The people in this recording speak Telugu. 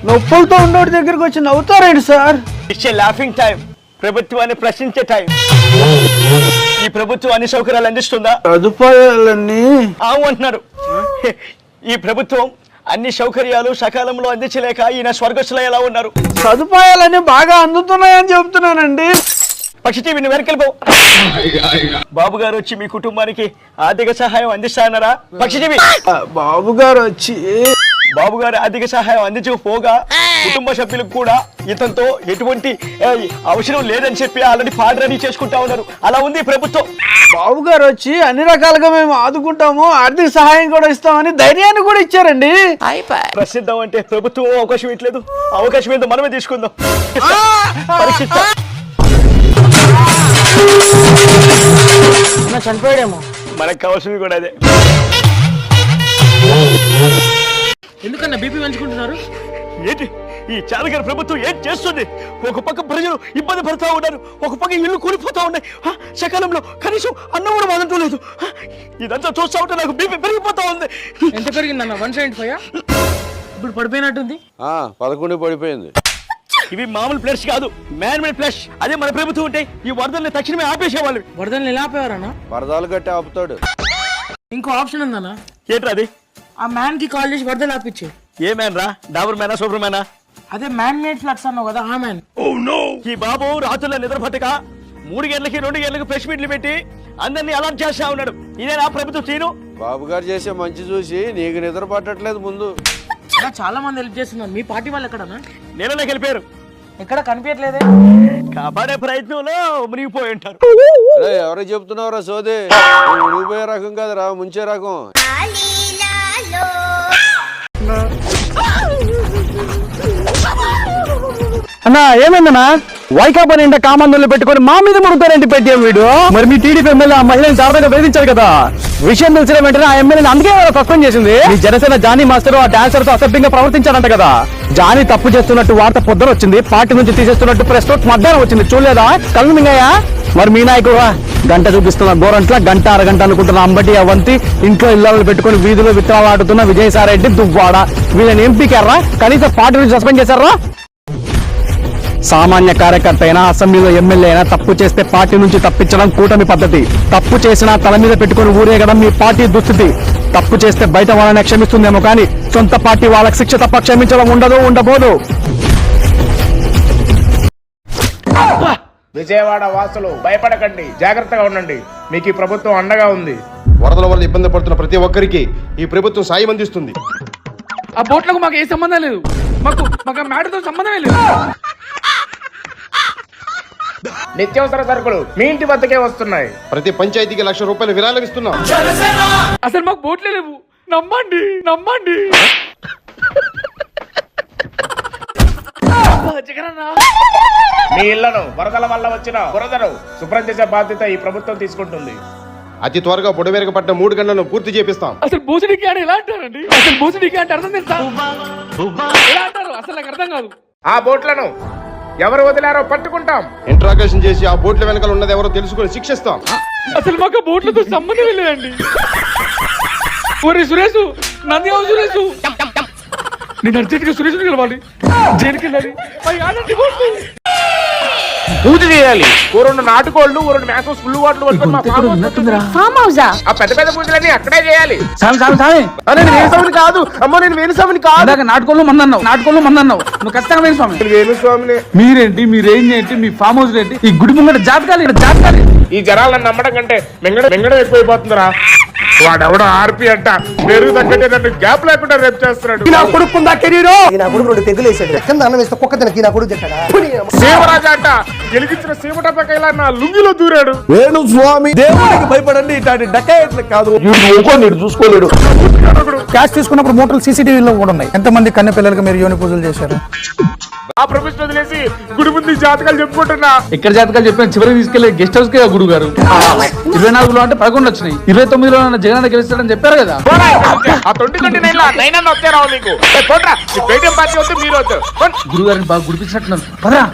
నొప్పులతో ఉన్నోడి దగ్గరికి వచ్చి నవ్వుతారేంటి సార్? It's laughing time. ప్రభుత్వాన్ని ప్రశ్నించే టైం. ఈ ప్రభుత్వం అన్ని సౌకర్యాలు అందిస్తుందా? సదుపాయాలన్నీ అంటున్నారు. ఈ ప్రభుత్వం అన్ని సౌకర్యాలు సకాలంలో అందించలేక ఈయన స్వర్గస్థులు ఎలా ఉన్నారు? సదుపాయాలన్నీ బాగా అందుతున్నాయని చెబుతున్నానండి. పక్షి టీవీని వెనకెళ్ళిపో. బాబు గారు వచ్చి మీ కుటుంబానికి ఆర్థిక సహాయం అందిస్తానరా? పక్షి టీవీ బాబు గారు వచ్చి ఆర్థిక సహాయం అందించకపోగా కుటుంబ సభ్యులకు కూడా ఇతనితో ఎటువంటి అవసరం లేదని చెప్పి ఆల్రెడీ పాట రెడీ చేసుకుంటా ఉన్నారు. అలా ఉంది ప్రభుత్వం. బాబు గారు వచ్చి అన్ని రకాలుగా మేము ఆదుకుంటాము, ఆర్థిక సహాయం కూడా ఇస్తామని ధైర్యాన్ని కూడా ఇచ్చారండి. ప్రసిద్ధం అంటే ప్రభుత్వం అవకాశం ఇట్లేదు. అవకాశం ఏందో మనమే తీసుకుందాం. పరీక్షిస్తాం. చనిపోయాడేమో. మనకు కావాల్సింది కూడా అదే. ఎందుకన్నా బీపీ పెంచుకుంటున్నారు? ఏంటి ఈ చాలగారి ప్రభుత్వం ఏం చేస్తుంది? ఒక పక్క ప్రజలు ఇబ్బంది పడుతూ ఉన్నారు, ఒక పక్క ఇల్లు కూలిపోతా ఉన్నాయి. సకాలంలో కనీసం అన్నం కూడా వదలటం లేదు. ఇదంతా చూస్తా ఉంటే నాకు బీపీ పెరిగిపోతా ఉంది. ఎంత పెరిగిందన్న? 175. ఇప్పుడు పడిపోయినట్టుంది. 11 పడిపోయింది. ఇవి మామూలు ఫ్లష్ కాదు, మ్యాన్ మేడ్ ఫ్లష్. అదే మన ప్రభుత్వం ఉంటే ఈ వరదల్ని తక్షణమే ఆపేసేవాళ్ళు. వరదల్ని ఎలా ఆపేవారన్నా? వరదాలు కట్టి ఆపుతాడు. ఇంకో ఆప్షన్ ఉందన్నా. ఏంట్రా అది? ఆ మ్యాన్ కి కాల్ చేసి వరదలు ఆపిచ్చే. ఏ మ్యాన్ రా? డాబర్ మ్యానా, సూపర్ మ్యానా? అదే మ్యాన్ మేడ్ ఫ్లక్స్ అన్నావు కదా, ఆ మ్యాన్. ఈ బాబు రాత్రుల్లో నిద్ర పట్టక 3 గంటలకి 2 గంటలకు ప్రెస్ మీట్లు పెట్టి అందరినీ అలర్ట్ చేస్తా ఉన్నాడు. ఇదే నా ప్రభుత్వం తీరు. బాబు గారు చేసే మంచి చూసి నీకు నిద్ర పట్టట్లేదు. ముందు చాలా మంది హెల్ప్ చేస్తున్నారు. మీ పార్టీ వాళ్ళు ఎక్కడన్నా? నీళ్ళలోకి వెళ్ళిపోయారు. ఎక్కడ కనిపించట్లేదే. కాపాడే ప్రయత్నంలో మునిగిపోయి ఉంటారు. ఎవరికి చెప్తున్నావురా సోదే? మునిగిపోయే రకం కాదురా, ముంచే రకం. అన్నా ఏమైందన్నా? వైకాపా నిండా కామందులు పెట్టుకొని మా మీద ముడుతారేంటి పెట్టాం వీడు? మరి మీ టీడీపీ ఎమ్మెల్యే ఆ మహిళని దారుణంగా వేధించారు కదా. విషయం తెలిసిన వెంటనే ఆ ఎమ్మెల్యేని అందుకే సస్పెండ్ చేసింది. ఈ జనసేన జానీ మాస్టర్ ఆ డాన్సర్ తో అసభ్యంగా ప్రవర్తించారంట కదా. జానీ తప్పు చేస్తున్నట్టు వార్త పొద్దున వచ్చింది, పార్టీ నుంచి తీసేస్తున్నట్టు ప్రెస్ నోట్ మధ్యాహ్నం వచ్చింది. చూడలేదా? కళ్ళు మింగాయా? మరి మీ నాయకుడు గంట చూపిస్తున్న గోరంట్ల గంట అరగంట అనుకుంటున్న అంబటి అవంతి, ఇంట్లో ఇళ్లలో పెట్టుకుని వీధిలో విత్తనాలు ఆడుతున్న విజయసాయిరెడ్డి దువ్వాడ, వీళ్ళని ఎంపీకారా కనీసం పార్టీ నుంచి సస్పెండ్ చేశారా? సామాన్య కార్యకర్త అయినా అసెంబ్లీలో ఎమ్మెల్యే అయినా తప్పు చేస్తే పార్టీ నుంచి తప్పించడం కూటమి పద్ధతి. తప్పు చేసినా తల మీద పెట్టుకుని ఊరేగడం మీ పార్టీ దుస్థితి. తప్పు చేస్తే బయట వాళ్ళని క్షమిస్తుందేమో కానీ సొంత పార్టీ వాళ్ళకి శిక్ష తప్ప క్షమించడం ఉండబోదు. విజయవాడ వాసులు భయపడకండి, జాగ్రత్తగా ఉండండి. మీకు ఈ ప్రభుత్వం అండగా ఉంది. వరదల వల్ల ఇబ్బంది పడుతున్న ప్రతి ఒక్కరికి ఈ ప్రభుత్వం సాయం అందిస్తుంది. ఆ బోట్లకు మాకు ఏ సంబంధం లేదు. మాకు మ్యాటర్తో సంబంధమే లేదు. నిత్యావసర సరుకులు మీ ఇంటి వద్దకే వస్తున్నాయి. ప్రతి పంచాయతీకి ₹1,00,000 విరాళం ఇస్తున్నాం. అసలు మాకు బోట్లే లేవు. నమ్మండి. మీ ఇళ్లను వరదల వల్ల వచ్చిన బురదను శుభ్రం చేసే బాధ్యత ఈ ప్రభుత్వం తీసుకుంటుంది. అతి త్వరగా బుడమేరకపట్టిన 3 గంటలను పూర్తి చేపిస్తాం. అసలు బూసిడికి అంటే ఎలా అంటారండి? అసలు బూసిడికి అంటే అర్థం తెలుసా? ఎలా అంటారు? అసలు నాకు అర్థం కాదు. ఆ బోట్లను ఎవరు వదిలారో పట్టుకుంటాం. ఇంట్రాగేషన్ చేసి ఆ బోట్ల వెనకాల ఉన్నది ఎవరో తెలుసుకొని శిక్షిస్తాం. అసలు మాకు బోట్లతో సంబంధం లేదండి. ఒరే సురేష్, నందిగావు సురేష్, నేను అర్జెంట్గా సురేష్ కలవాలి, జైలుకి వెళ్ళాలి. పూజ చేయాలి. 2 నాటుకోళ్లు, 2 మ్యాసోస్ ఫుల్ వాటర్ పట్టుకొని మా ఫామ్ హౌస్ ఆ పెద్ద పూజలన్నీ అక్కడే చేయాలి. కాదు అమ్మో, నేను వేణుస్వామిని కాదు. నాటుకోళ్ళు మందన్నావు నువ్వు ఖచ్చితంగా వేణుస్వామి. వేణుస్వామిని. మీరేంటి, మీ రేంజ్ ఏంటి, మీ ఫామ్ హౌస్ ఏంటి? ఈ గుడి ముంగట జాతకాలి. ఈ జనాలను నమ్మడం కంటే మింగడం ఎక్కువైపోతుందిరా. వాడెవడో ఆర్పి అంట, పెరుగు తగ్గట్టే నన్ను గ్యాప్ లేకుండా రేపు చేస్తున్నాడు. శివరాజా అంట గెలిగించిన సీమటపక ఇలా నా లుంగిలో దూరాడు. వేణుస్వామి దేవుడికి భయపడండి, ఇట్లాంటి డకాయట్లు కాదు. చూసుకోలేడు. క్యాష్ తీసుకున్నప్పుడు మోటార్లు సీసీటీవీలో కూడా ఉన్నాయి. ఎంతమంది కన్నె పిల్లలకి మీరు యోని పూజలు చేశారు? ఆ ప్రొఫెషన్ వదిలేసి గుడి ముందు జాతకాలు చెప్పుకుంటున్నా. ఎక్కడ జాతకాలు చెప్పిన చివరికి తీసుకెళ్లి గెస్ట్ హౌస్ కే గురువు గారు. 24లో అంటే 11 వచ్చినాయి. 29లో జగన్ గెలుస్తాడని చెప్పారు కదా. ఆ 2029 వచ్చారావు మీకు. పేటీఎం పార్టీ వద్దు, మీరు వద్దు. గురువు గారిని బాగా గుడిపించినట్టున్నారు. పదరా.